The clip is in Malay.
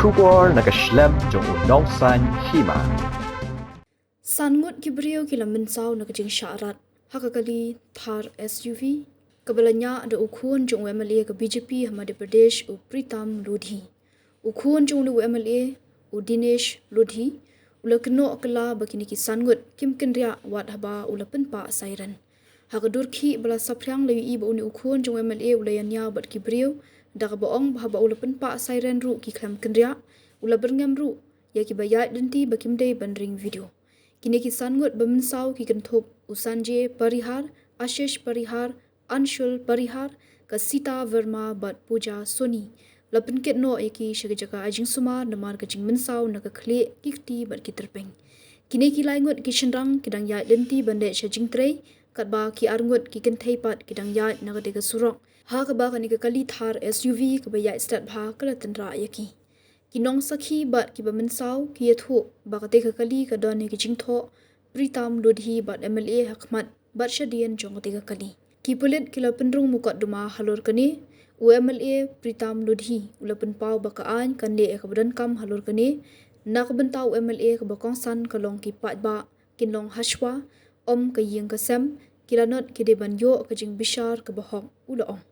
Shubor na Khlem jong unong san Hima. Ngut ki Briew ki lamin saw na kajing syarat hakakali Thar SUV kabalanya ada Khun jong MLA ke BJP Madhya Pradesh u Pritam Ludhi Khun jong MLA u Dinesh Ludhi ula Kynnoh kala bakini ki Ngut kim Kynriah wat Haba ula Pynpah Siren hakadur ki bala sapryang lewi i ba uni Khun jong MLA ula yanya bat ki Briew daga baong Haba ula Pynpah Siren ru ki Khlem Kynriah ula berngam ru ya ki bayat denti bakimdei bandring video kini ki Ngut baminsau ki kenthop usanje parihar Ashish parihar Anshul parihar ka Sita Verma bat puja Soni lapin Kynnoh eki shagajaka ajing sumar namar ka jing minsau na ka khle kikti bat ki terpeng kini ki Ngut ki shinrang kidang ya denti bande shajing trei katba ki Ngut ki kenthei pat kidang ya na ka de ka surok ha ka ba kani ka kali Thar SUV ka ba ya stat bha kala Tynrah yaki kinong sakhi bat ki baminsau ki yathu bakate ka kali ka done ki jingtho Pritam Ludhi bat MLA Hakmat bat shadian jongate ka kali ki pulit kila penrung mukat duma halor kani UMLA Pritam Ludhi ula penpau bakaan kan le ka badan kam halor kani nak bentau MLA ka bakongsan kalong ki patba kinlong hashwa om ka yeng ka sem kilanot ki de banyo ka jing bishar ka bahok ula ong